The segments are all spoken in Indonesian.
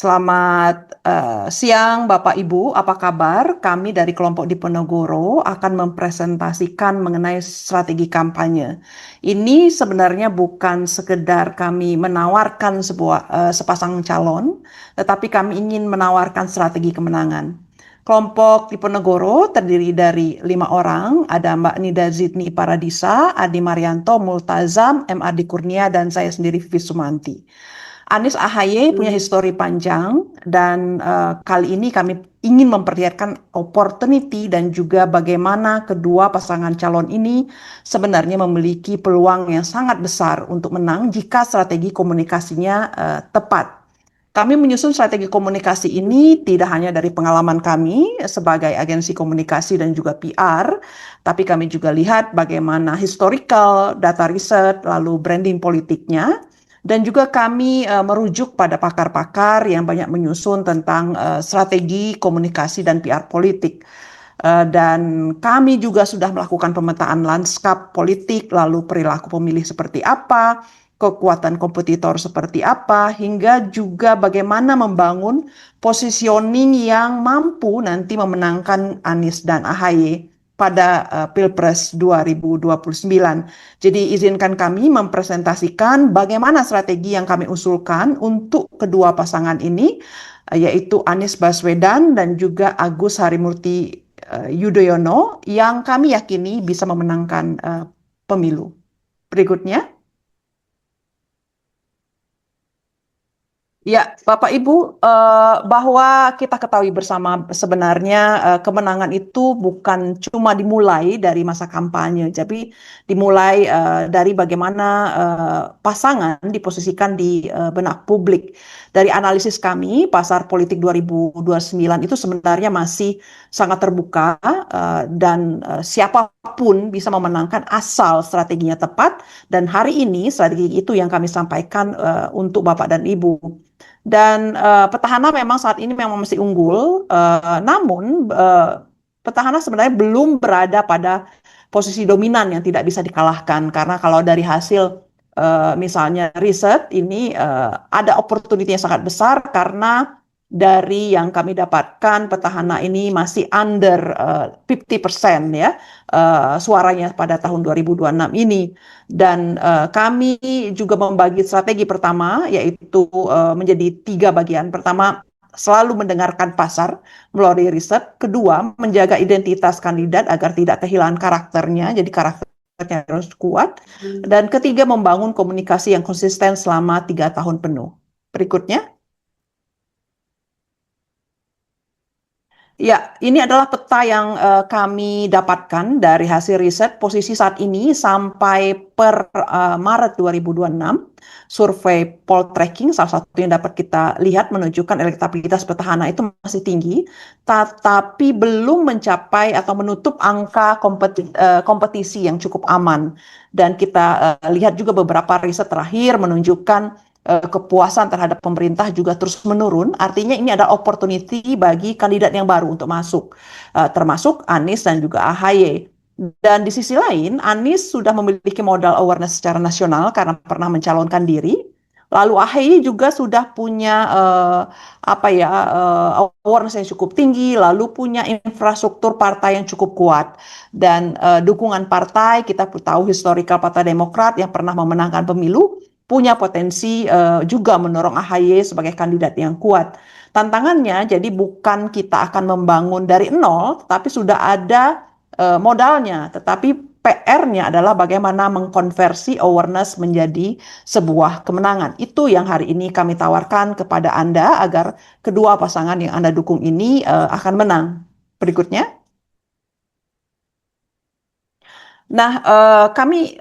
Selamat siang Bapak Ibu, apa kabar? Kami dari kelompok Diponegoro akan mempresentasikan mengenai strategi kampanye. Ini sebenarnya bukan sekedar kami menawarkan sepasang calon, tetapi kami ingin menawarkan strategi kemenangan. Kelompok Diponegoro terdiri dari 5 orang, ada Mbak Nida Zidni Paradisa, Adi Marianto, Multazam, M. Ardi Kurnia, dan saya sendiri Vivi Sumanti. Anies AHY punya histori panjang dan kali ini kami ingin memperlihatkan opportunity dan juga bagaimana kedua pasangan calon ini sebenarnya memiliki peluang yang sangat besar untuk menang jika strategi komunikasinya tepat. Kami menyusun strategi komunikasi ini tidak hanya dari pengalaman kami sebagai agensi komunikasi dan juga PR, tapi kami juga lihat bagaimana historical, data riset, lalu branding politiknya. Dan juga kami merujuk pada pakar-pakar yang banyak menyusun tentang strategi komunikasi dan PR politik. Dan kami juga sudah melakukan pemetaan lanskap politik, lalu perilaku pemilih seperti apa, kekuatan kompetitor seperti apa, hingga juga bagaimana membangun positioning yang mampu nanti memenangkan Anies dan AHY pada Pilpres 2029. Jadi izinkan kami mempresentasikan bagaimana strategi yang kami usulkan untuk kedua pasangan ini, yaitu Anies Baswedan dan juga Agus Harimurti Yudhoyono, yang kami yakini bisa memenangkan pemilu. Berikutnya. Ya, Bapak Ibu, bahwa kita ketahui bersama sebenarnya kemenangan itu bukan cuma dimulai dari masa kampanye, tapi dimulai dari bagaimana pasangan diposisikan di benak publik. Dari analisis kami, pasar politik 2029 itu sebenarnya masih sangat terbuka dan siapapun bisa memenangkan asal strateginya tepat. Dan hari ini strategi itu yang kami sampaikan untuk Bapak dan Ibu. Dan petahana memang saat ini memang masih unggul, namun petahana sebenarnya belum berada pada posisi dominan yang tidak bisa dikalahkan. Karena kalau dari hasil misalnya riset ini ada opportunity yang sangat besar karena dari yang kami dapatkan petahana ini masih under 50% ya suaranya pada tahun 2026 ini. Dan kami juga membagi strategi pertama, yaitu menjadi 3 bagian. Pertama, selalu mendengarkan pasar melalui riset. Kedua, menjaga identitas kandidat agar tidak kehilangan karakternya, jadi karakternya harus kuat. Dan ketiga, membangun komunikasi yang konsisten selama 3 tahun penuh. Berikutnya. Ya, ini adalah peta yang kami dapatkan dari hasil riset posisi saat ini sampai per Maret 2026. Survei poll tracking salah satu yang dapat kita lihat menunjukkan elektabilitas petahana itu masih tinggi, tetapi belum mencapai atau menutup angka kompetisi yang cukup aman. Dan kita lihat juga beberapa riset terakhir menunjukkan kepuasan terhadap pemerintah juga terus menurun. Artinya ini ada opportunity bagi kandidat yang baru untuk masuk, termasuk Anies dan juga AHY. Dan di sisi lain, Anies sudah memiliki modal awareness secara nasional karena pernah mencalonkan diri. Lalu AHY juga sudah punya awareness yang cukup tinggi, lalu punya infrastruktur partai yang cukup kuat. Dan dukungan partai, kita tahu historical Partai Demokrat yang pernah memenangkan pemilu, punya potensi juga mendorong AHY sebagai kandidat yang kuat. Tantangannya jadi bukan kita akan membangun dari nol, tapi sudah ada modalnya. Tetapi PR-nya adalah bagaimana mengkonversi awareness menjadi sebuah kemenangan. Itu yang hari ini kami tawarkan kepada Anda agar kedua pasangan yang Anda dukung ini akan menang. Berikutnya. Nah, kami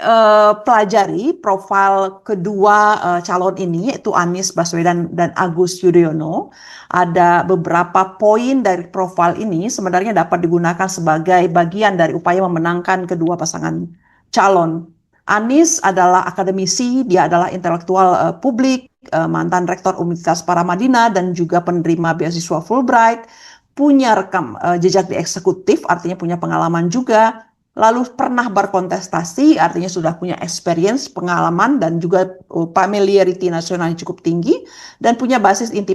pelajari profil kedua calon ini, yaitu Anies Baswedan dan Agus Yudhoyono. Ada beberapa poin dari profil ini sebenarnya dapat digunakan sebagai bagian dari upaya memenangkan kedua pasangan calon. Anies adalah akademisi, dia adalah intelektual publik, mantan rektor Universitas Paramadina, dan juga penerima beasiswa Fulbright, punya rekam jejak di eksekutif, artinya punya pengalaman juga. lalu pernah berkontestasi, artinya sudah punya experience, pengalaman, dan juga familiarity nasional yang cukup tinggi, dan punya basis inti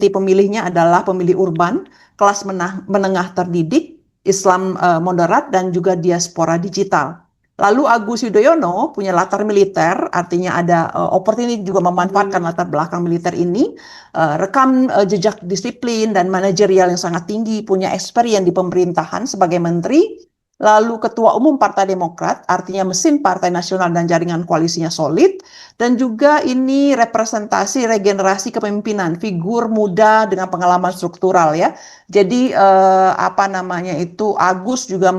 pemilihnya adalah pemilih urban, kelas menengah terdidik, Islam moderat, dan juga diaspora digital. Lalu Agus Yudhoyono punya latar militer, artinya ada opportunity juga memanfaatkan latar belakang militer ini, rekam jejak disiplin dan manajerial yang sangat tinggi, punya experience di pemerintahan sebagai menteri, lalu Ketua Umum Partai Demokrat, artinya mesin Partai Nasional dan jaringan koalisinya solid, dan juga ini representasi regenerasi kepemimpinan, figur muda dengan pengalaman struktural ya. Jadi apa namanya itu Agus juga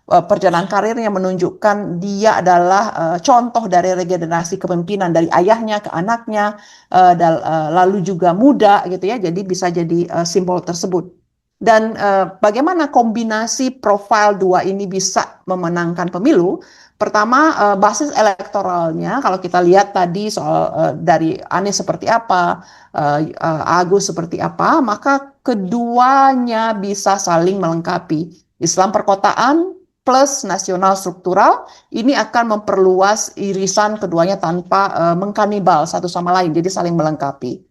perjalanan karirnya menunjukkan dia adalah contoh dari regenerasi kepemimpinan dari ayahnya ke anaknya, lalu juga muda gitu ya. Jadi bisa jadi simbol tersebut. Dan bagaimana kombinasi profil dua ini bisa memenangkan pemilu? Pertama, basis elektoralnya, kalau kita lihat tadi soal dari Anies seperti apa, Agus seperti apa, maka keduanya bisa saling melengkapi. Islam perkotaan plus nasional struktural, ini akan memperluas irisan keduanya tanpa mengkanibal satu sama lain, jadi saling melengkapi.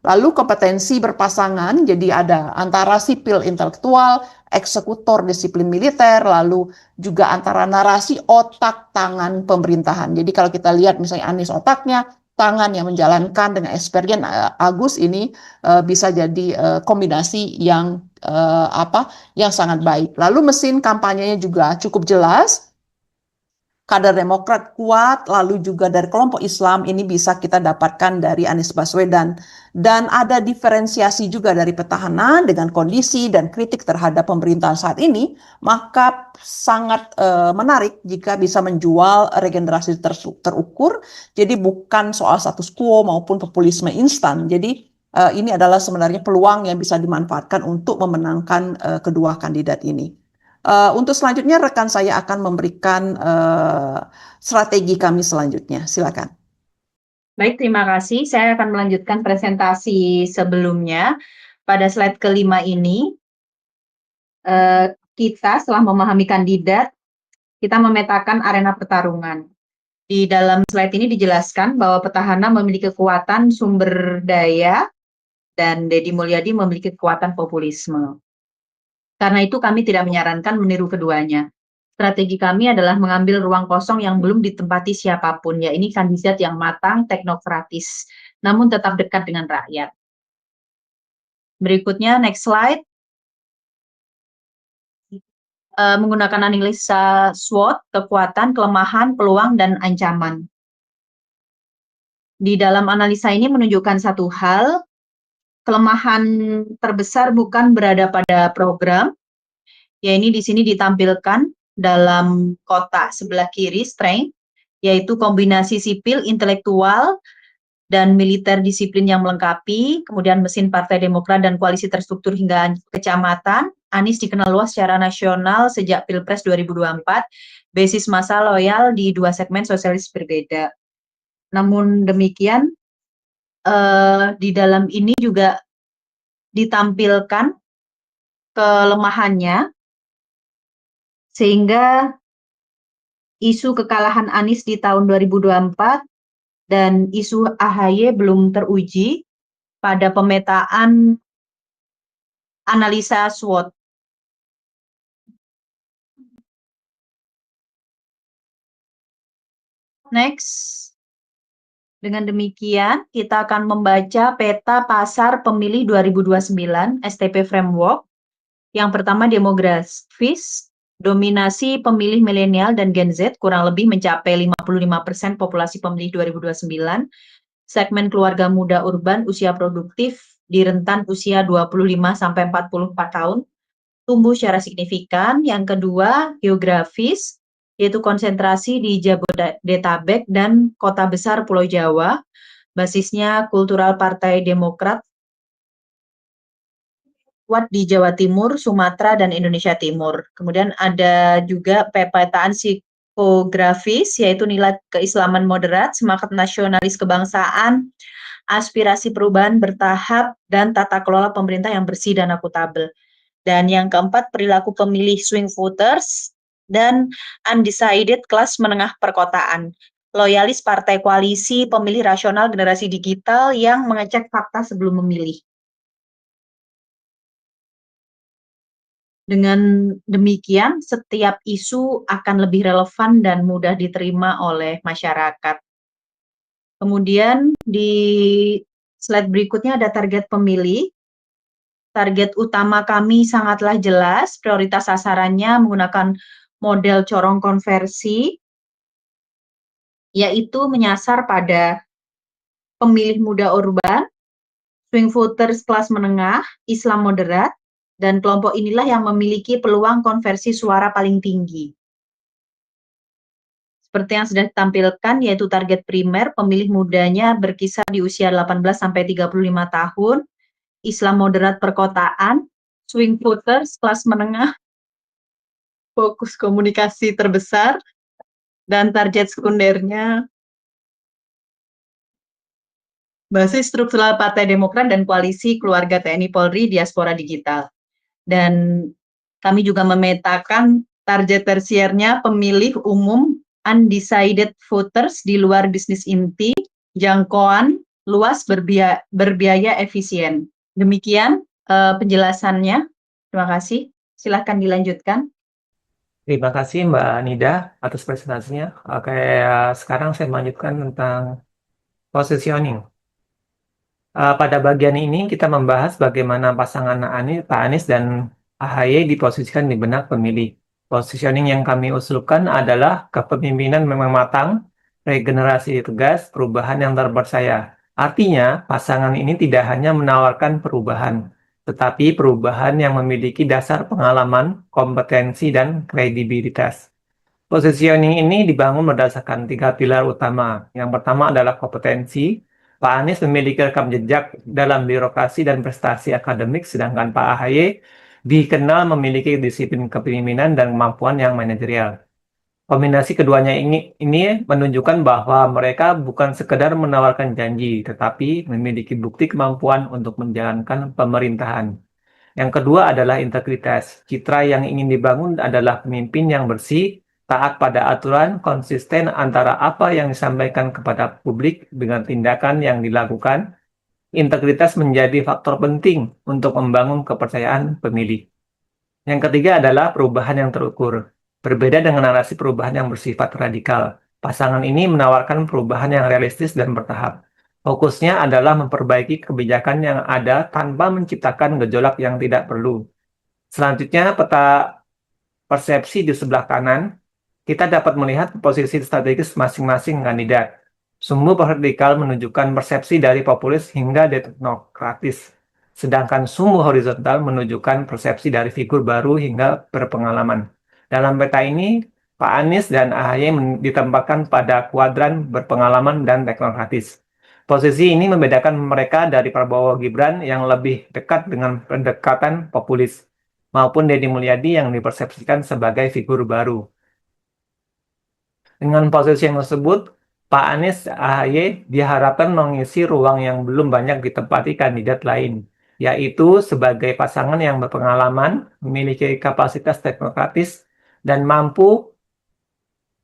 Lalu kompetensi berpasangan, jadi ada antara sipil intelektual, eksekutor disiplin militer, lalu juga antara narasi otak tangan pemerintahan. Jadi kalau kita lihat misalnya Anies otaknya, tangan yang menjalankan dengan experience Agus ini bisa jadi kombinasi yang yang sangat baik. Lalu mesin kampanyenya juga cukup jelas, kader Demokrat kuat, lalu juga dari kelompok Islam ini bisa kita dapatkan dari Anies Baswedan. Dan ada diferensiasi juga dari petahana dengan kondisi dan kritik terhadap pemerintahan saat ini, maka sangat menarik jika bisa menjual regenerasi terukur, jadi bukan soal status quo maupun populisme instan. Jadi ini adalah sebenarnya peluang yang bisa dimanfaatkan untuk memenangkan kedua kandidat ini. Untuk selanjutnya rekan saya akan memberikan strategi kami selanjutnya. Silakan. Baik, terima kasih. Saya akan melanjutkan presentasi sebelumnya. Pada slide kelima ini, kita setelah memahami kandidat, kita memetakan arena pertarungan. Di dalam slide ini dijelaskan bahwa petahana memiliki kekuatan sumber daya dan Deddy Mulyadi memiliki kekuatan populisme. Karena itu kami tidak menyarankan meniru keduanya. Strategi kami adalah mengambil ruang kosong yang belum ditempati siapapun, ya ini kandidat yang matang, teknokratis, namun tetap dekat dengan rakyat. Berikutnya, next slide. Menggunakan analisa SWOT, kekuatan, kelemahan, peluang, dan ancaman. Di dalam analisa ini menunjukkan satu hal, kelemahan terbesar bukan berada pada program, ya ini di sini ditampilkan dalam kotak sebelah kiri, strength, yaitu kombinasi sipil, intelektual, dan militer disiplin yang melengkapi, kemudian mesin Partai Demokrat dan koalisi terstruktur hingga kecamatan. Anies dikenal luas secara nasional sejak Pilpres 2024, basis massa loyal di dua segmen sosialis berbeda. Namun demikian, di dalam ini juga ditampilkan kelemahannya, sehingga isu kekalahan Anies di tahun 2024 dan isu AHY belum teruji pada pemetaan analisa SWOT. Next. Dengan demikian, kita akan membaca peta pasar pemilih 2029 STP Framework. Yang pertama demografis, dominasi pemilih milenial dan Gen Z kurang lebih mencapai 55% populasi pemilih 2029. Segmen keluarga muda urban usia produktif di rentan usia 25-44 tahun tumbuh secara signifikan. Yang kedua, geografis, yaitu konsentrasi di Jabodetabek dan kota besar Pulau Jawa, basisnya kultural Partai Demokrat kuat di Jawa Timur, Sumatera, dan Indonesia Timur. Kemudian ada juga pemetaan psikografis, yaitu nilai keislaman moderat, semangat nasionalis kebangsaan, aspirasi perubahan bertahap, dan tata kelola pemerintah yang bersih dan akuntabel. Dan yang keempat, perilaku pemilih swing voters. Dan undecided kelas menengah perkotaan. Loyalis partai koalisi, pemilih rasional generasi digital yang mengecek fakta sebelum memilih. Dengan demikian, setiap isu akan lebih relevan dan mudah diterima oleh masyarakat. Kemudian di slide berikutnya ada target pemilih. Target utama kami sangatlah jelas, prioritas sasarannya menggunakan model corong konversi, yaitu menyasar pada pemilih muda urban, swing voters kelas menengah, Islam moderat, dan kelompok inilah yang memiliki peluang konversi suara paling tinggi. Seperti yang sudah ditampilkan, yaitu target primer, pemilih mudanya berkisar di usia 18-35 tahun, Islam moderat perkotaan, swing voters kelas menengah, fokus komunikasi terbesar, dan target sekundernya basis struktural Partai Demokrat dan koalisi keluarga TNI Polri diaspora digital. Dan kami juga memetakan target tersiernya pemilih umum undecided voters di luar bisnis inti, jangkauan luas, berbiaya efisien. Demikian penjelasannya. Terima kasih. Silahkan dilanjutkan. Terima kasih Mbak Nida atas presentasinya. Oke, sekarang saya melanjutkan tentang positioning. Pada bagian ini kita membahas bagaimana pasangan Pak Anies dan AHY diposisikan di benak pemilih. Positioning yang kami usulkan adalah kepemimpinan memang matang, regenerasi tegas, perubahan yang terpercaya. Artinya, pasangan ini tidak hanya menawarkan perubahan, tetapi perubahan yang memiliki dasar pengalaman, kompetensi, dan kredibilitas. Positioning ini dibangun berdasarkan 3 pilar utama. Yang pertama adalah kompetensi. Pak Anies memiliki rekam jejak dalam birokrasi dan prestasi akademik, sedangkan Pak AHY dikenal memiliki disiplin kepemimpinan dan kemampuan yang manajerial. Kombinasi keduanya ini menunjukkan bahwa mereka bukan sekedar menawarkan janji, tetapi memiliki bukti kemampuan untuk menjalankan pemerintahan. Yang kedua adalah integritas. Citra yang ingin dibangun adalah pemimpin yang bersih, taat pada aturan, konsisten antara apa yang disampaikan kepada publik dengan tindakan yang dilakukan. Integritas menjadi faktor penting untuk membangun kepercayaan pemilih. Yang ketiga adalah perubahan yang terukur. Berbeda dengan narasi perubahan yang bersifat radikal, pasangan ini menawarkan perubahan yang realistis dan bertahap. Fokusnya adalah memperbaiki kebijakan yang ada tanpa menciptakan gejolak yang tidak perlu. Selanjutnya, peta persepsi di sebelah kanan, kita dapat melihat posisi strategis masing-masing kandidat. Sumbu vertikal menunjukkan persepsi dari populis hingga teknokratis, sedangkan sumbu horizontal menunjukkan persepsi dari figur baru hingga berpengalaman. Dalam peta ini, Pak Anies dan AHY ditempatkan pada kuadran berpengalaman dan teknokratis. Posisi ini membedakan mereka dari Prabowo Gibran yang lebih dekat dengan pendekatan populis, maupun Deddy Mulyadi yang dipersepsikan sebagai figur baru. Dengan posisi yang tersebut, Pak Anies AHY diharapkan mengisi ruang yang belum banyak ditempati kandidat lain, yaitu sebagai pasangan yang berpengalaman, memiliki kapasitas teknokratis, dan mampu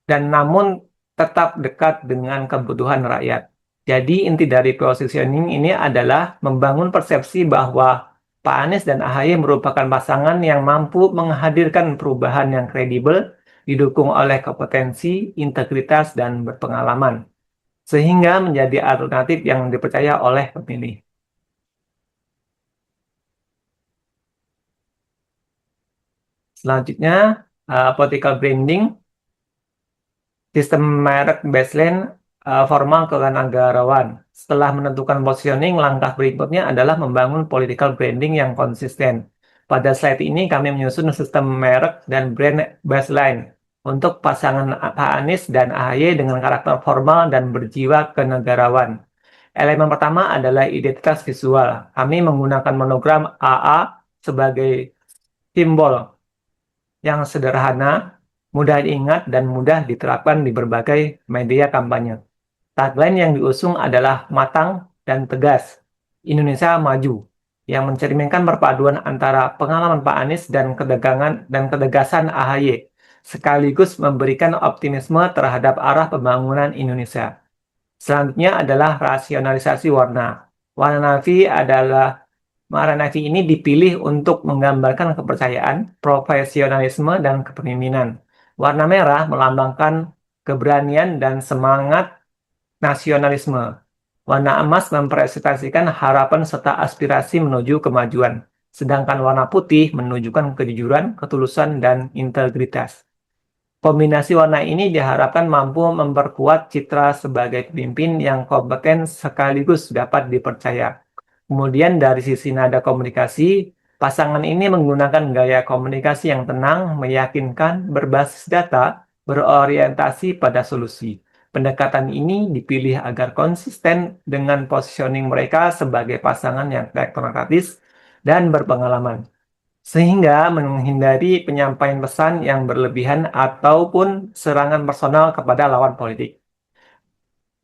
dan namun tetap dekat dengan kebutuhan rakyat. Jadi inti dari positioning ini adalah membangun persepsi bahwa Pak Anies dan AHY merupakan pasangan yang mampu menghadirkan perubahan yang kredibel, didukung oleh kompetensi, integritas, dan berpengalaman, sehingga menjadi alternatif yang dipercaya oleh pemilih. Selanjutnya, political branding. Sistem merek baseline formal kenegarawan. Setelah menentukan positioning, langkah berikutnya adalah membangun political branding yang konsisten. Pada slide ini kami menyusun sistem merek dan brand baseline untuk pasangan Pak Anies dan AHY dengan karakter formal dan berjiwa kenegarawan. Elemen pertama adalah identitas visual. Kami menggunakan monogram AA sebagai simbol yang sederhana, mudah diingat, dan mudah diterapkan di berbagai media kampanye. Tagline yang diusung adalah matang dan tegas, Indonesia maju, yang mencerminkan perpaduan antara pengalaman Pak Anies dan ketegasan AHY, sekaligus memberikan optimisme terhadap arah pembangunan Indonesia. Selanjutnya adalah rasionalisasi warna. Warna navy ini dipilih untuk menggambarkan kepercayaan, profesionalisme, dan kepemimpinan. Warna merah melambangkan keberanian dan semangat nasionalisme. Warna emas mempresentasikan harapan serta aspirasi menuju kemajuan, sedangkan warna putih menunjukkan kejujuran, ketulusan, dan integritas. Kombinasi warna ini diharapkan mampu memperkuat citra sebagai pemimpin yang kompeten sekaligus dapat dipercaya. Kemudian dari sisi nada komunikasi, pasangan ini menggunakan gaya komunikasi yang tenang, meyakinkan, berbasis data, berorientasi pada solusi. Pendekatan ini dipilih agar konsisten dengan positioning mereka sebagai pasangan yang teknokratis dan berpengalaman, sehingga menghindari penyampaian pesan yang berlebihan ataupun serangan personal kepada lawan politik.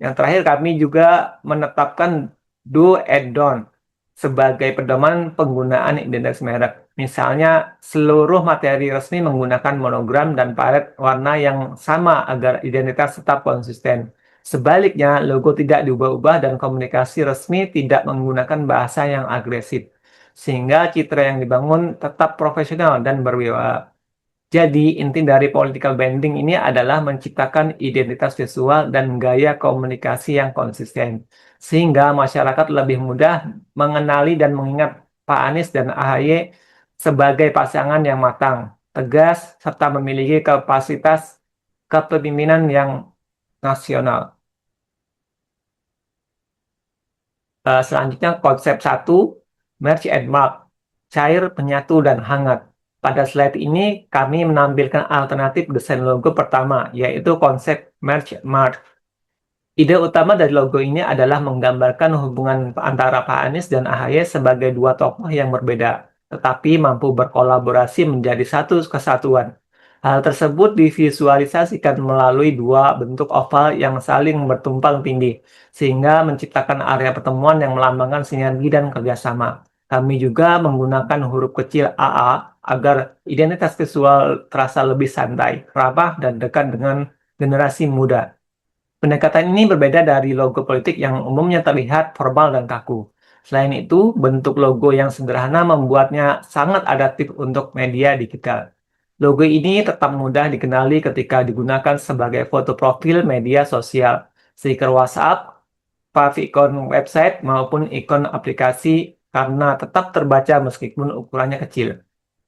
Yang terakhir, kami juga menetapkan do and don't sebagai pedoman penggunaan identitas merek. Misalnya, seluruh materi resmi menggunakan monogram dan palet warna yang sama agar identitas tetap konsisten. Sebaliknya, logo tidak diubah-ubah dan komunikasi resmi tidak menggunakan bahasa yang agresif, sehingga citra yang dibangun tetap profesional dan berwibawa. Jadi, inti dari political branding ini adalah menciptakan identitas visual dan gaya komunikasi yang konsisten, sehingga masyarakat lebih mudah mengenali dan mengingat Pak Anies dan AHY sebagai pasangan yang matang, tegas, serta memiliki kapasitas kepemimpinan yang nasional. Selanjutnya, konsep 1, merge and mark, cair, penyatu, dan hangat. Pada slide ini, kami menampilkan alternatif desain logo pertama, yaitu konsep merge mark. Ide utama dari logo ini adalah menggambarkan hubungan antara Pak Anies dan AHY sebagai dua tokoh yang berbeda, tetapi mampu berkolaborasi menjadi satu kesatuan. Hal tersebut divisualisasikan melalui dua bentuk oval yang saling bertumpang tindih, sehingga menciptakan area pertemuan yang melambangkan sinergi dan kerjasama. Kami juga menggunakan huruf kecil AA agar identitas visual terasa lebih santai, ramah, dan dekat dengan generasi muda. Pendekatan ini berbeda dari logo politik yang umumnya terlihat formal dan kaku. Selain itu, bentuk logo yang sederhana membuatnya sangat adaptif untuk media digital. Logo ini tetap mudah dikenali ketika digunakan sebagai foto profil media sosial, stiker WhatsApp, favicon website, maupun ikon aplikasi karena tetap terbaca meskipun ukurannya kecil.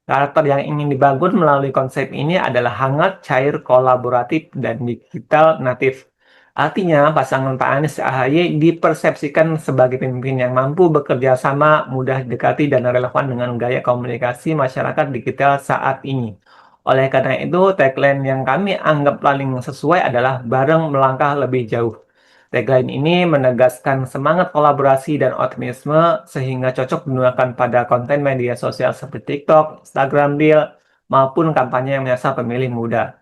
Karakter yang ingin dibangun melalui konsep ini adalah hangat, cair, kolaboratif, dan digital natif. Artinya, pasangan Pak Anies AHY dipersepsikan sebagai pemimpin yang mampu bekerja sama, mudah didekati, dan relevan dengan gaya komunikasi masyarakat digital saat ini. Oleh karena itu, tagline yang kami anggap paling sesuai adalah bareng melangkah lebih jauh. Tagline ini menegaskan semangat kolaborasi dan optimisme sehingga cocok digunakan pada konten media sosial seperti TikTok, Instagram Reel, maupun kampanye yang menyasar pemilih muda.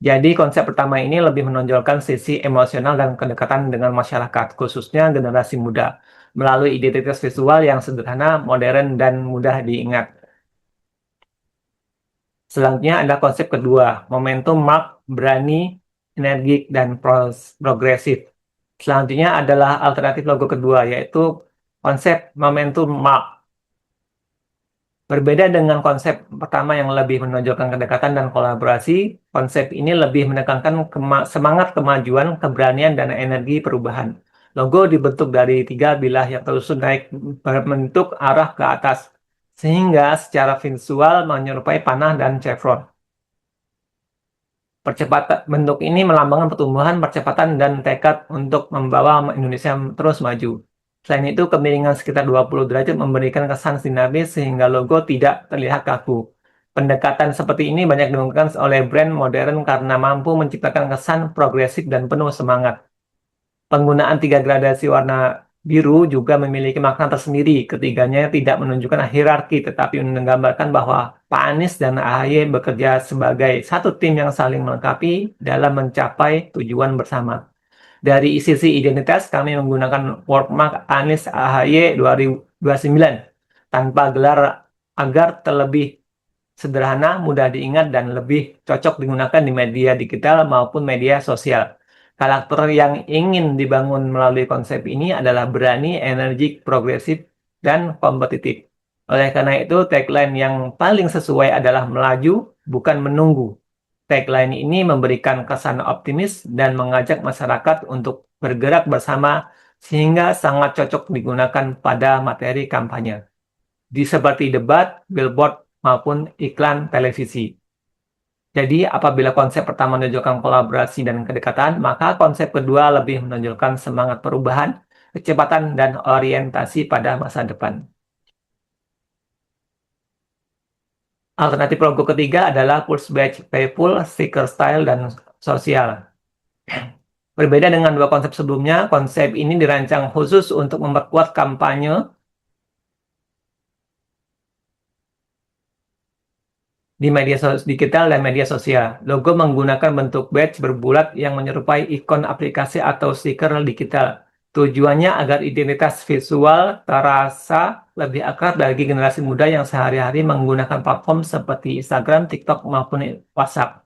Jadi konsep pertama ini lebih menonjolkan sisi emosional dan kedekatan dengan masyarakat, khususnya generasi muda, melalui identitas visual yang sederhana, modern, dan mudah diingat. Selanjutnya ada konsep kedua, momentum mark, berani, energik, dan progresif. Selanjutnya adalah alternatif logo kedua, yaitu konsep momentum mark. Berbeda dengan konsep pertama yang lebih menonjolkan kedekatan dan kolaborasi, konsep ini lebih menekankan semangat kemajuan, keberanian, dan energi perubahan. Logo dibentuk dari 3 bilah yang terus naik berbentuk arah ke atas, sehingga secara visual menyerupai panah dan chevron. Bentuk ini melambangkan pertumbuhan, percepatan, dan tekad untuk membawa Indonesia terus maju. Selain itu, kemiringan sekitar 20 derajat memberikan kesan dinamis sehingga logo tidak terlihat kaku. Pendekatan seperti ini banyak dilakukan oleh brand modern karena mampu menciptakan kesan progresif dan penuh semangat. Penggunaan 3 gradasi warna biru juga memiliki makna tersendiri. Ketiganya tidak menunjukkan hierarki, tetapi menggambarkan bahwa Pak Anies dan AHY bekerja sebagai satu tim yang saling melengkapi dalam mencapai tujuan bersama. Dari sisi identitas, kami menggunakan wordmark Anies AHY 2029 tanpa gelar agar terlebih sederhana, mudah diingat, dan lebih cocok digunakan di media digital maupun media sosial. Karakter yang ingin dibangun melalui konsep ini adalah berani, energik, progresif, dan kompetitif. Oleh karena itu, tagline yang paling sesuai adalah melaju, bukan menunggu. Tagline ini memberikan kesan optimis dan mengajak masyarakat untuk bergerak bersama sehingga sangat cocok digunakan pada materi kampanye seperti debat, billboard, maupun iklan televisi. Jadi, apabila konsep pertama menunjukkan kolaborasi dan kedekatan, maka konsep kedua lebih menunjukkan semangat perubahan, kecepatan, dan orientasi pada masa depan. Alternatif logo ketiga adalah Pulse Badge Playful, Sticker Style, dan Sosial. Berbeda dengan dua konsep sebelumnya, konsep ini dirancang khusus untuk memperkuat kampanye di media digital dan media sosial. Logo menggunakan bentuk badge berbulat yang menyerupai ikon aplikasi atau stiker digital. Tujuannya agar identitas visual terasa lebih akrab bagi generasi muda yang sehari-hari menggunakan platform seperti Instagram, TikTok, maupun WhatsApp.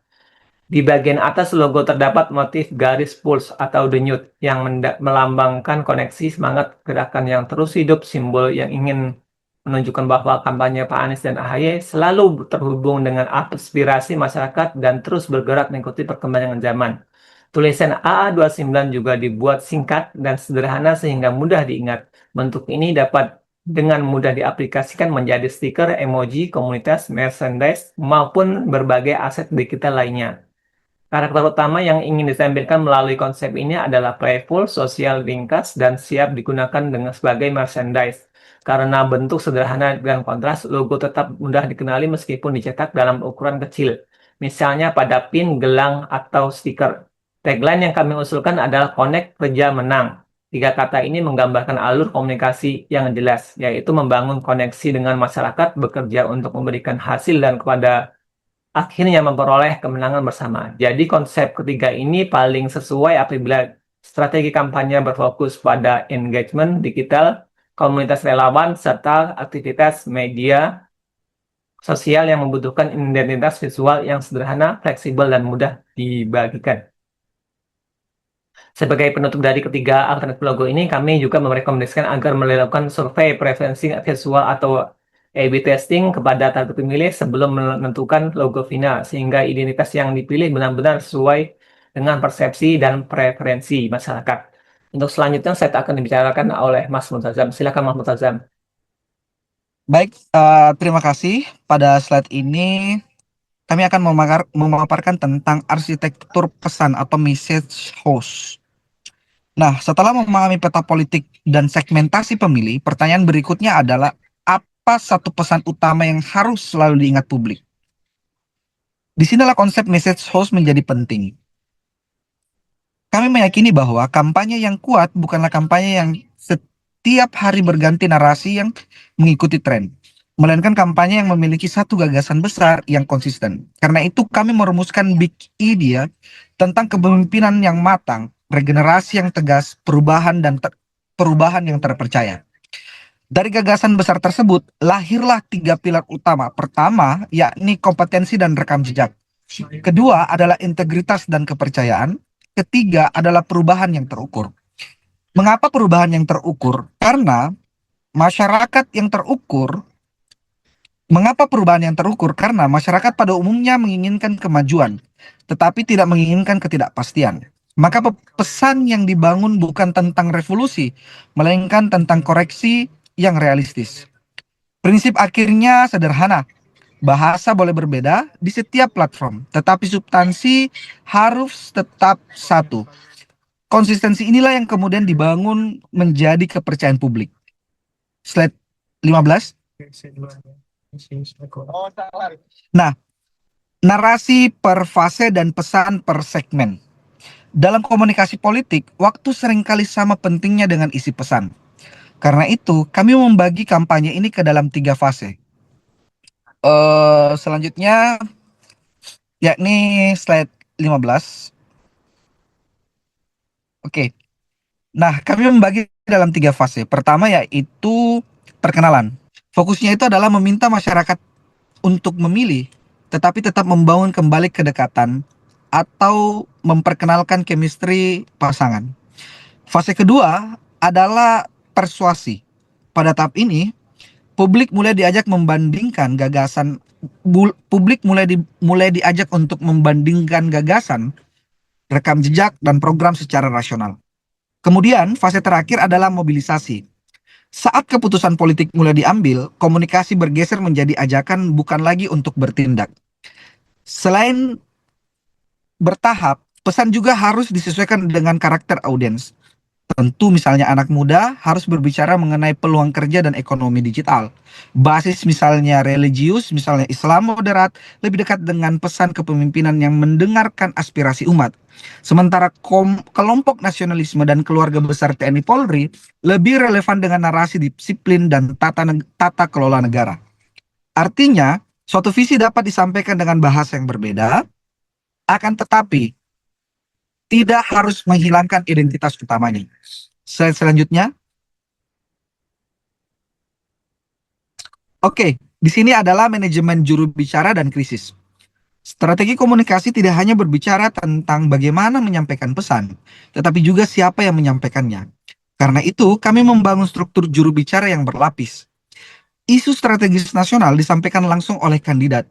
Di bagian atas logo terdapat motif garis pulse atau denyut yang melambangkan koneksi semangat gerakan yang terus hidup, simbol yang ingin menunjukkan bahwa kampanye Pak Anies dan AHY selalu terhubung dengan aspirasi masyarakat dan terus bergerak mengikuti perkembangan zaman. Tulisan AA29 juga dibuat singkat dan sederhana sehingga mudah diingat. Bentuk ini dapat dengan mudah diaplikasikan menjadi stiker, emoji, komunitas, merchandise, maupun berbagai aset digital lainnya. Karakter utama yang ingin ditampilkan melalui konsep ini adalah playful, sosial, ringkas, dan siap digunakan sebagai merchandise. Karena bentuk sederhana dan kontras, logo tetap mudah dikenali meskipun dicetak dalam ukuran kecil. Misalnya pada pin, gelang, atau stiker. Tagline yang kami usulkan adalah Connect, Kerja, Menang. Tiga kata ini menggambarkan alur komunikasi yang jelas, yaitu membangun koneksi dengan masyarakat, bekerja untuk memberikan hasil dan akhirnya memperoleh kemenangan bersama. Jadi konsep ketiga ini paling sesuai apabila strategi kampanye berfokus pada engagement digital, komunitas relawan, serta aktivitas media sosial yang membutuhkan identitas visual yang sederhana, fleksibel, dan mudah dibagikan. Sebagai penutup dari ketiga alternatif logo ini, kami juga merekomendasikan agar melakukan survei preferensi visual atau A/B testing kepada target pemilih sebelum menentukan logo final, sehingga identitas yang dipilih benar-benar sesuai dengan persepsi dan preferensi masyarakat. Untuk selanjutnya, saya akan dibicarakan oleh Mas Multazam. Silakan Mas Multazam. Baik, terima kasih. Pada slide ini kami akan memaparkan tentang arsitektur pesan atau message host. Nah, setelah memahami peta politik dan segmentasi pemilih, pertanyaan berikutnya adalah apa satu pesan utama yang harus selalu diingat publik? Disinilah konsep message host menjadi penting. Kami meyakini bahwa kampanye yang kuat bukanlah kampanye yang setiap hari berganti narasi yang mengikuti tren, melainkan kampanye yang memiliki satu gagasan besar yang konsisten. Karena itu kami merumuskan big idea tentang kepemimpinan yang matang, regenerasi yang tegas, perubahan yang terpercaya. Dari gagasan besar tersebut, lahirlah 3 pilar utama. Pertama, yakni kompetensi dan rekam jejak. Kedua adalah integritas dan kepercayaan. Ketiga adalah perubahan yang terukur. Mengapa perubahan yang terukur? Karena masyarakat yang terukur Mengapa perubahan yang terukur? Karena masyarakat pada umumnya menginginkan kemajuan, tetapi tidak menginginkan ketidakpastian. Maka pesan yang dibangun bukan tentang revolusi, melainkan tentang koreksi yang realistis. Prinsip akhirnya sederhana. Bahasa boleh berbeda di setiap platform, tetapi substansi harus tetap satu. Konsistensi inilah yang kemudian dibangun menjadi kepercayaan publik. Slide 15. Nah, narasi per fase dan pesan per segmen. Dalam komunikasi politik, waktu seringkali sama pentingnya dengan isi pesan. Karena itu, kami membagi kampanye ini ke dalam 3 fase. Selanjutnya, yakni slide 15. Oke. Nah, kami membagi dalam 3 fase. Pertama yaitu perkenalan. Fokusnya itu adalah meminta masyarakat untuk memilih, tetapi tetap membangun kembali kedekatan atau memperkenalkan chemistry pasangan. Fase kedua adalah persuasi. Pada tahap ini, publik mulai diajak membandingkan gagasan publik mulai diajak untuk membandingkan gagasan, rekam jejak dan program secara rasional. Kemudian fase terakhir adalah mobilisasi. Saat keputusan politik mulai diambil, komunikasi bergeser menjadi ajakan bukan lagi untuk bertindak. Selain bertahap, pesan juga harus disesuaikan dengan karakter audiens. Tentu misalnya anak muda harus berbicara mengenai peluang kerja dan ekonomi digital. Basis misalnya religius, misalnya Islam moderat, lebih dekat dengan pesan kepemimpinan yang mendengarkan aspirasi umat. Sementara kelompok nasionalisme dan keluarga besar TNI Polri lebih relevan dengan narasi disiplin dan tata kelola negara. Artinya, suatu visi dapat disampaikan dengan bahasa yang berbeda, akan tetapi tidak harus menghilangkan identitas utamanya. Slide selanjutnya. Oke, di sini adalah manajemen juru bicara dan krisis. Strategi komunikasi tidak hanya berbicara tentang bagaimana menyampaikan pesan, tetapi juga siapa yang menyampaikannya. Karena itu, kami membangun struktur juru bicara yang berlapis. Isu strategis nasional disampaikan langsung oleh kandidat.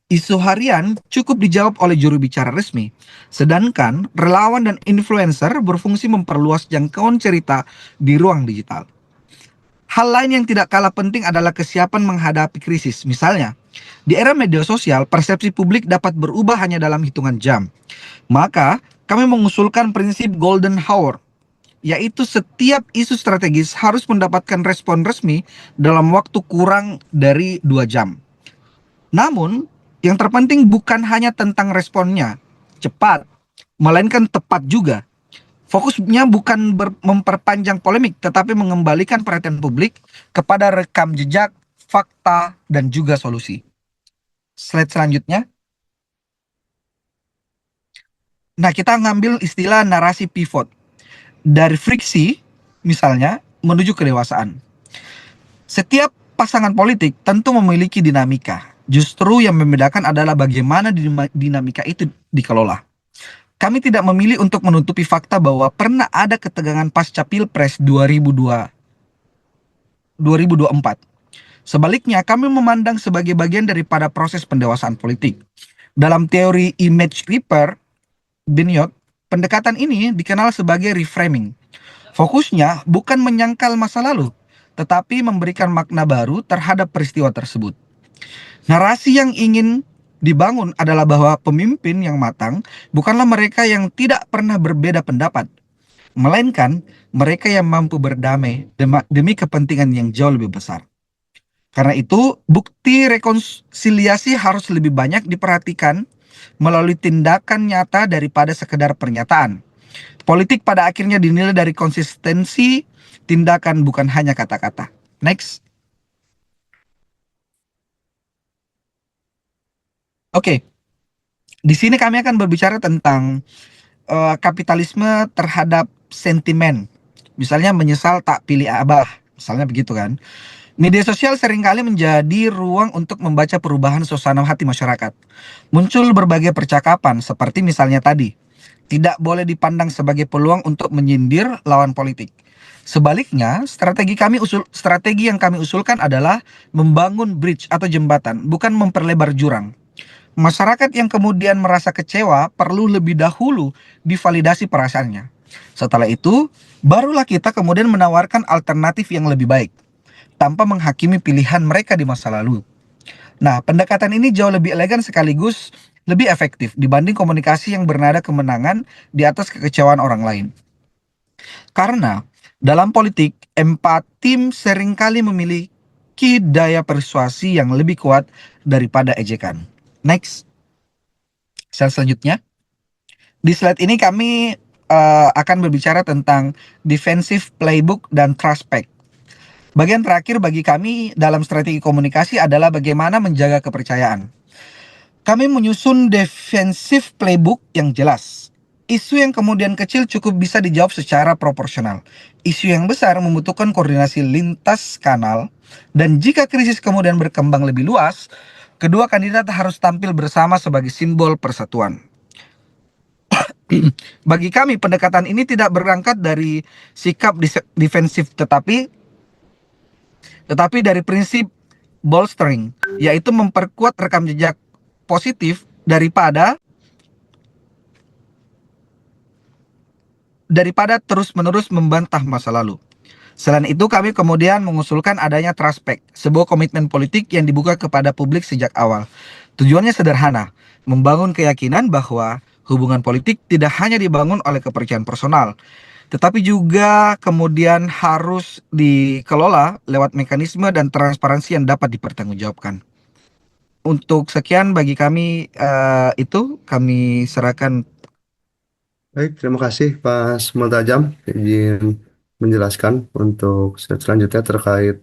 Isu harian cukup dijawab oleh juru bicara resmi, sedangkan relawan dan influencer berfungsi memperluas jangkauan cerita di ruang digital. Hal lain yang tidak kalah penting adalah kesiapan menghadapi krisis. Misalnya, di era media sosial, persepsi publik dapat berubah hanya dalam hitungan jam. Maka, kami mengusulkan prinsip golden hour, yaitu setiap isu strategis harus mendapatkan respon resmi dalam waktu kurang dari 2 jam. Namun, yang terpenting bukan hanya tentang responnya cepat, melainkan tepat juga. Fokusnya bukan memperpanjang polemik, tetapi mengembalikan perhatian publik kepada rekam jejak, fakta, dan juga solusi. Slide selanjutnya. Nah, kita ngambil istilah narasi pivot. Dari friksi, misalnya, menuju kedewasaan. Setiap pasangan politik tentu memiliki dinamika. Justru yang membedakan adalah bagaimana dinamika itu dikelola. Kami tidak memilih untuk menutupi fakta bahwa pernah ada ketegangan pasca Pilpres 2024. Sebaliknya, kami memandang sebagai bagian daripada proses pendewasaan politik. Dalam teori image repair, Biniot, pendekatan ini dikenal sebagai reframing. Fokusnya bukan menyangkal masa lalu, tetapi memberikan makna baru terhadap peristiwa tersebut. Narasi yang ingin dibangun adalah bahwa pemimpin yang matang bukanlah mereka yang tidak pernah berbeda pendapat, melainkan mereka yang mampu berdamai demi kepentingan yang jauh lebih besar. Karena itu, bukti rekonsiliasi harus lebih banyak diperhatikan melalui tindakan nyata daripada sekedar pernyataan. Politik pada akhirnya dinilai dari konsistensi tindakan, bukan hanya kata-kata. Next. Oke, di sini kami akan berbicara tentang kapitalisme terhadap sentimen. Misalnya menyesal tak pilih Abah, misalnya begitu kan. Media sosial seringkali menjadi ruang untuk membaca perubahan suasana hati masyarakat. Muncul berbagai percakapan seperti misalnya tadi, tidak boleh dipandang sebagai peluang untuk menyindir lawan politik. Sebaliknya, strategi yang kami usulkan adalah membangun bridge atau jembatan, bukan memperlebar jurang. Masyarakat yang kemudian merasa kecewa perlu lebih dahulu divalidasi perasaannya. Setelah itu, barulah kita kemudian menawarkan alternatif yang lebih baik, tanpa menghakimi pilihan mereka di masa lalu. Nah, pendekatan ini jauh lebih elegan sekaligus lebih efektif dibanding komunikasi yang bernada kemenangan di atas kekecewaan orang lain. Karena dalam politik, empati seringkali memiliki daya persuasi yang lebih kuat daripada ejekan. Next. Slide selanjutnya. Di slide ini kami akan berbicara tentang defensive playbook dan trust pact. Bagian terakhir bagi kami dalam strategi komunikasi adalah bagaimana menjaga kepercayaan. Kami menyusun defensive playbook yang jelas. Isu yang kemudian kecil cukup bisa dijawab secara proporsional. Isu yang besar membutuhkan koordinasi lintas kanal, dan jika krisis kemudian berkembang lebih luas, kedua kandidat harus tampil bersama sebagai simbol persatuan. Bagi kami, pendekatan ini tidak berangkat dari sikap defensif, tetapi dari prinsip bolstering, yaitu memperkuat rekam jejak positif daripada terus-menerus membantah masa lalu. Selain itu, kami kemudian mengusulkan adanya Trustback, sebuah komitmen politik yang dibuka kepada publik sejak awal. Tujuannya sederhana, membangun keyakinan bahwa hubungan politik tidak hanya dibangun oleh kepercayaan personal, tetapi juga kemudian harus dikelola lewat mekanisme dan transparansi yang dapat dipertanggungjawabkan. Untuk sekian bagi kami, itu kami serahkan. Baik, terima kasih Pak Multajam izin menjelaskan untuk selanjutnya terkait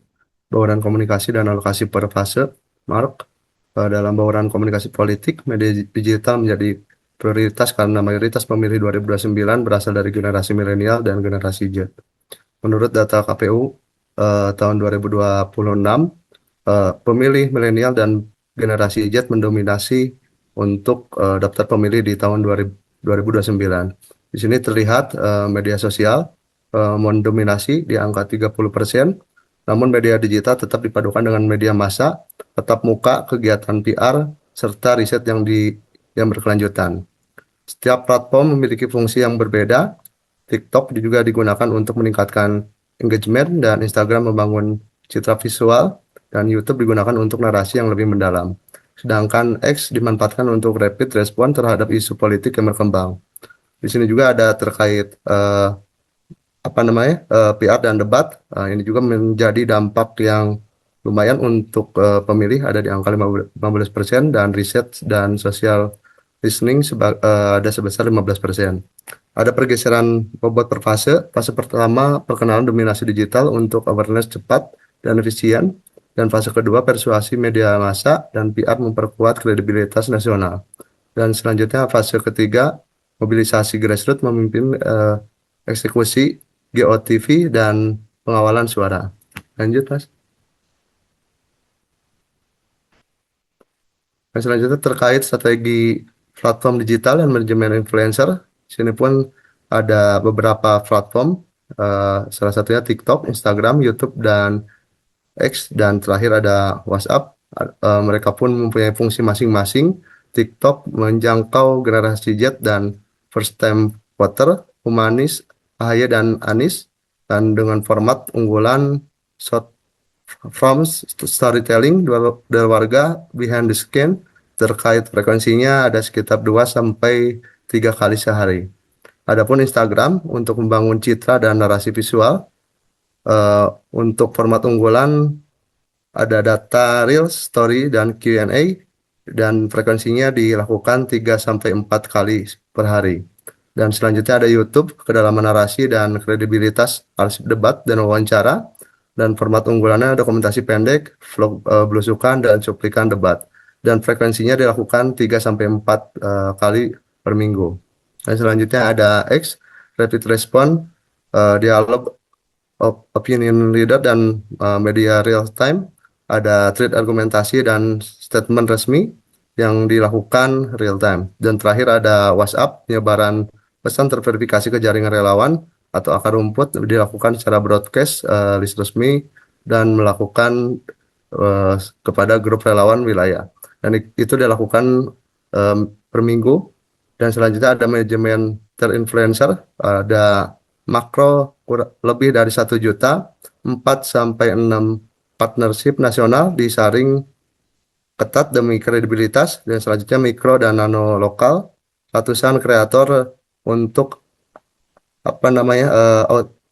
bauran komunikasi dan alokasi per fase. Mark, dalam bauran komunikasi politik, media digital menjadi prioritas karena mayoritas pemilih 2029 berasal dari generasi milenial dan generasi Z. Menurut data KPU tahun 2026, pemilih milenial dan generasi Z mendominasi untuk daftar pemilih di tahun 2029. Di sini terlihat media sosial mendominasi di angka 30%, namun media digital tetap dipadukan dengan media massa, tatap muka, kegiatan PR, serta riset yang berkelanjutan. Setiap platform memiliki fungsi yang berbeda. TikTok juga digunakan untuk meningkatkan engagement, dan Instagram membangun citra visual, dan YouTube digunakan untuk narasi yang lebih mendalam. Sedangkan X dimanfaatkan untuk rapid respon terhadap isu politik yang berkembang. Di sini juga ada terkait PR dan debat. Ini juga menjadi dampak yang lumayan untuk pemilih, ada di angka 15%, dan riset dan social listening ada sebesar 15%. Ada pergeseran bobot per fase. Fase pertama perkenalan dominasi digital untuk awareness cepat dan efisien, dan fase kedua persuasi media massa dan PR memperkuat kredibilitas nasional. Dan selanjutnya fase ketiga mobilisasi grassroots memimpin eksekusi GOTV dan pengawalan suara. Lanjut, Mas. Dan selanjutnya terkait strategi platform digital dan manajemen influencer. Sini pun ada beberapa platform, salah satunya TikTok, Instagram, YouTube, dan X, dan terakhir ada WhatsApp. Mereka pun mempunyai fungsi masing-masing. TikTok menjangkau generasi Z dan first time voter, humanis, AHY dan Anies, dan dengan format unggulan short form storytelling dari warga behind the scene. Terkait frekuensinya ada sekitar 2-3 kali sehari. Adapun Instagram untuk membangun citra dan narasi visual. Untuk format unggulan ada data Reels, Story, dan Q&A, dan frekuensinya dilakukan 3-4 kali per hari. Dan selanjutnya ada YouTube, kedalaman narasi dan kredibilitas arsip debat dan wawancara. Dan format unggulannya dokumentasi pendek, vlog belusukan, dan cuplikan debat. Dan frekuensinya dilakukan 3-4 kali per minggu. Dan selanjutnya ada X, Rapid Response, dialog opinion leader dan media real time. Ada thread argumentasi dan statement resmi yang dilakukan real time. Dan terakhir ada WhatsApp, penyebaran pesan terverifikasi ke jaringan relawan atau akar rumput dilakukan secara broadcast, list resmi, dan melakukan kepada grup relawan wilayah. Dan itu dilakukan per minggu. Dan selanjutnya ada manajemen terinfluencer, ada makro lebih dari 1 juta, 4-6 partnership nasional disaring ketat demi kredibilitas. Dan selanjutnya mikro dan nano lokal, ratusan kreator untuk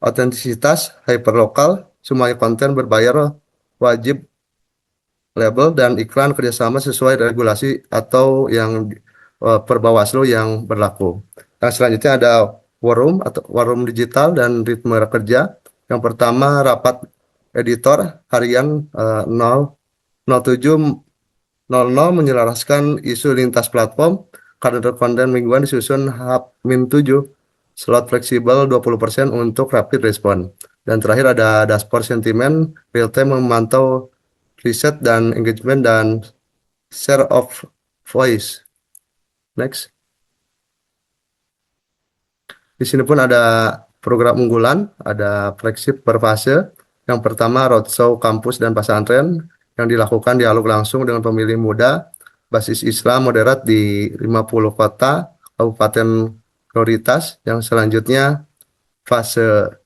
autentisitas hyperlokal, semuanya konten berbayar, wajib label dan iklan kerjasama sesuai regulasi atau yang per Bawaslu yang berlaku. Yang selanjutnya ada war room digital dan ritme kerja. Yang pertama rapat editor harian 07.00 menyelaraskan isu lintas platform. kalender konten mingguan disusun H-7, slot fleksibel 20% untuk rapid respon. Dan terakhir ada dashboard sentimen, real time memantau riset dan engagement dan share of voice. Next. Di sini pun ada program unggulan, ada flagship berfase. Yang pertama roadshow kampus dan pesantren yang dilakukan dialog langsung dengan pemilih muda basis Islam moderat di 50 kota kabupaten prioritas. Yang selanjutnya fase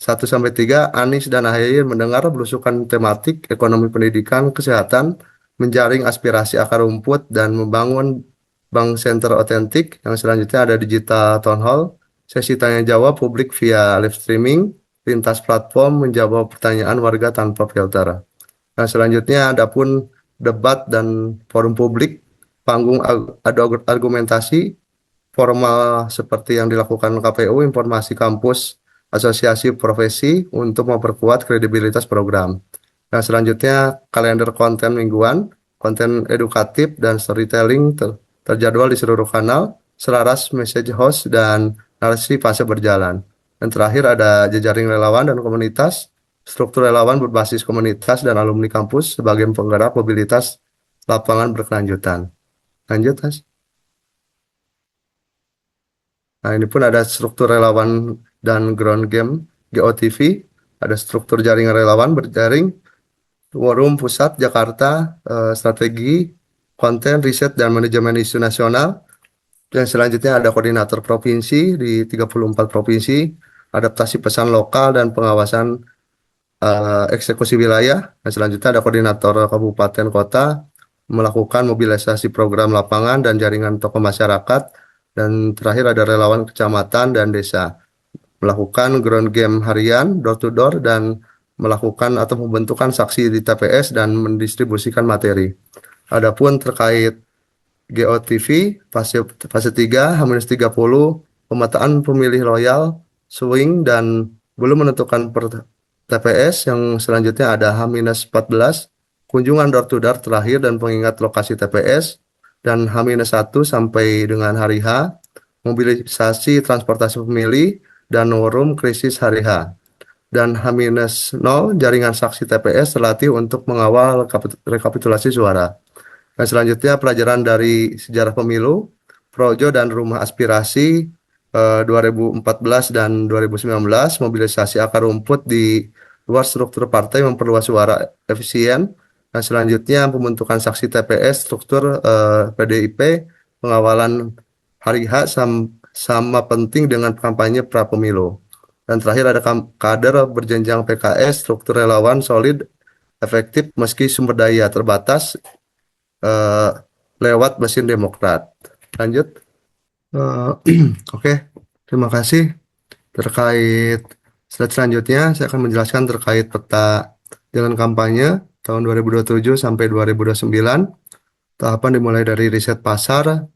1-3 Anies dan AHY mendengar belusukan tematik ekonomi pendidikan kesehatan, menjaring aspirasi akar rumput dan membangun bank center otentik. Yang selanjutnya ada digital town hall, sesi tanya jawab publik via live streaming, lintas platform menjawab pertanyaan warga tanpa filter. Nah, selanjutnya ada pun debat dan forum publik, panggung adu argumentasi formal seperti yang dilakukan KPU, informasi kampus, asosiasi profesi untuk memperkuat kredibilitas program. Nah, selanjutnya kalender konten mingguan, konten edukatif dan storytelling terjadwal di seluruh kanal, selaras message host dan narasi fase berjalan. Dan terakhir ada jejaring relawan dan komunitas, struktur relawan berbasis komunitas dan alumni kampus sebagai penggerak mobilitas lapangan berkelanjutan. Lanjut, Mas. Nah, ini pun ada struktur relawan dan ground game GOTV, ada struktur jaringan relawan berjaring, forum pusat Jakarta, strategi, konten, riset, dan manajemen isu nasional. Dan selanjutnya ada koordinator provinsi di 34 provinsi, adaptasi pesan lokal dan pengawasan eksekusi wilayah. Dan selanjutnya ada koordinator kabupaten kota melakukan mobilisasi program lapangan dan jaringan tokoh masyarakat. Dan terakhir ada relawan kecamatan dan desa melakukan ground game harian door to door dan melakukan atau membentukkan saksi di TPS dan mendistribusikan materi. Adapun terkait GOTV fase 3 H-30 pemetaan pemilih loyal swing dan belum menentukan per TPS. Yang selanjutnya ada H-14 kunjungan door to door terakhir dan pengingat lokasi TPS, dan H-1 sampai dengan hari H mobilisasi transportasi pemilih dan forum krisis hari H. Dan H-0 jaringan saksi TPS terlatih untuk mengawal rekapitulasi suara. Dan selanjutnya pelajaran dari sejarah pemilu, Projo dan Rumah Aspirasi 2014 dan 2019, mobilisasi akar rumput di luar struktur partai memperluas suara efisien. Dan selanjutnya pembentukan saksi TPS, struktur PDIP, pengawalan hari H sama penting dengan kampanye pra-pemilu. Dan terakhir ada kader berjenjang PKS, struktur relawan solid, efektif meski sumber daya terbatas lewat mesin Demokrat. Lanjut. Oke, terima kasih. Terkait slide selanjutnya, saya akan menjelaskan terkait peta jalan kampanye tahun 2027 sampai 2029. Tahapan dimulai dari riset pasar,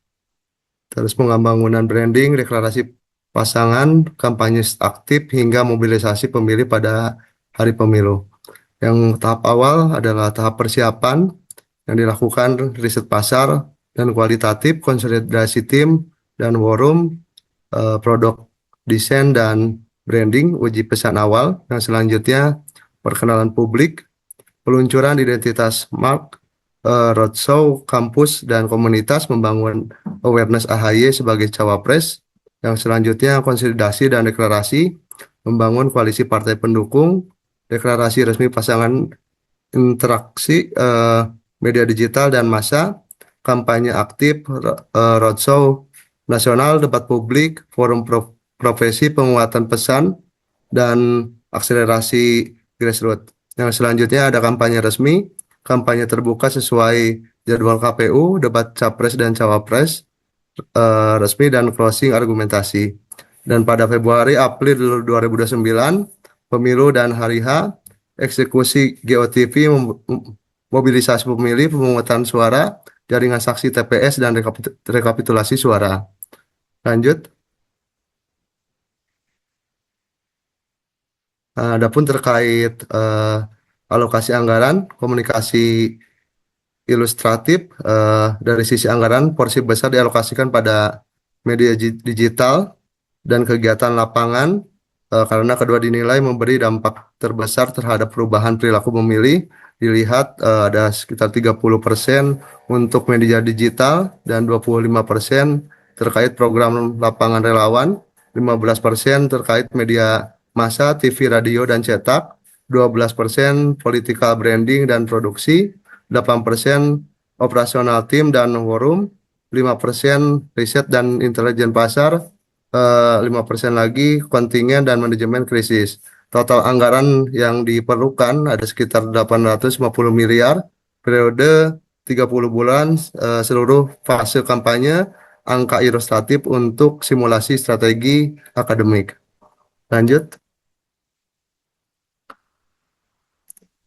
terus pengembangan branding, deklarasi pasangan, kampanye aktif, hingga mobilisasi pemilih pada hari pemilu. Yang tahap awal adalah tahap persiapan yang dilakukan riset pasar dan kualitatif, konsolidasi tim dan forum, produk desain dan branding, uji pesan awal. Yang selanjutnya perkenalan publik, peluncuran identitas mark, roadshow kampus dan komunitas, membangun awareness AHY sebagai cawapres. Yang selanjutnya konsolidasi dan deklarasi, membangun koalisi partai pendukung, deklarasi resmi pasangan, interaksi media digital dan massa, kampanye aktif, roadshow nasional, debat publik, forum profesi, penguatan pesan, dan akselerasi grassroots. Yang selanjutnya ada kampanye resmi, kampanye terbuka sesuai jadwal KPU, debat capres dan cawapres resmi, dan closing argumentasi. Dan pada Februari-April 2029, pemilu dan hari H, eksekusi GOTV, mobilisasi pemilih, pemungutan suara, jaringan saksi TPS, dan rekapitulasi suara. Lanjut. Adapun terkait alokasi anggaran, komunikasi ilustratif. Dari sisi anggaran, porsi besar dialokasikan pada media digital dan kegiatan lapangan, karena kedua dinilai memberi dampak terbesar terhadap perubahan perilaku pemilih. Dilihat ada sekitar 30% untuk media digital dan 25% terkait program lapangan relawan, 15% terkait media massa, TV, radio, dan cetak, 12% political branding dan produksi, 8% operasional tim dan forum, 5% riset dan intelijen pasar, 5% lagi kontingen dan manajemen krisis. Total anggaran yang diperlukan ada sekitar 850 miliar, periode 30 bulan, seluruh fase kampanye, angka ilustratif untuk simulasi strategi akademik. Lanjut.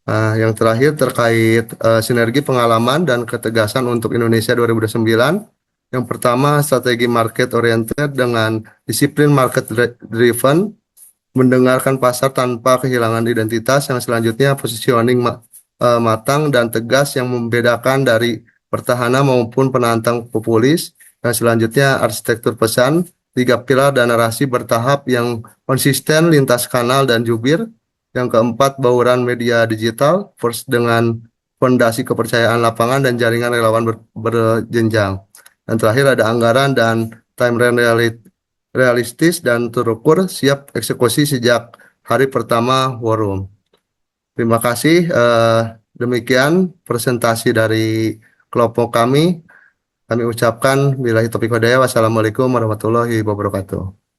Yang terakhir terkait sinergi pengalaman dan ketegasan untuk Indonesia 2029. Yang pertama, strategi market oriented dengan disiplin market driven, mendengarkan pasar tanpa kehilangan identitas. Yang selanjutnya, positioning matang dan tegas yang membedakan dari pertahanan maupun penantang populis. Yang selanjutnya, arsitektur pesan, 3 pilar dan narasi bertahap yang konsisten lintas kanal dan jubir. Yang keempat, bauran media digital, first dengan fondasi kepercayaan lapangan dan jaringan relawan berjenjang. Dan terakhir ada anggaran dan timeline realistis dan terukur, siap eksekusi sejak hari pertama forum. Terima kasih. Demikian presentasi dari kelompok kami. Kami ucapkan billahi taufiq wal hidayah. Wassalamualaikum warahmatullahi wabarakatuh.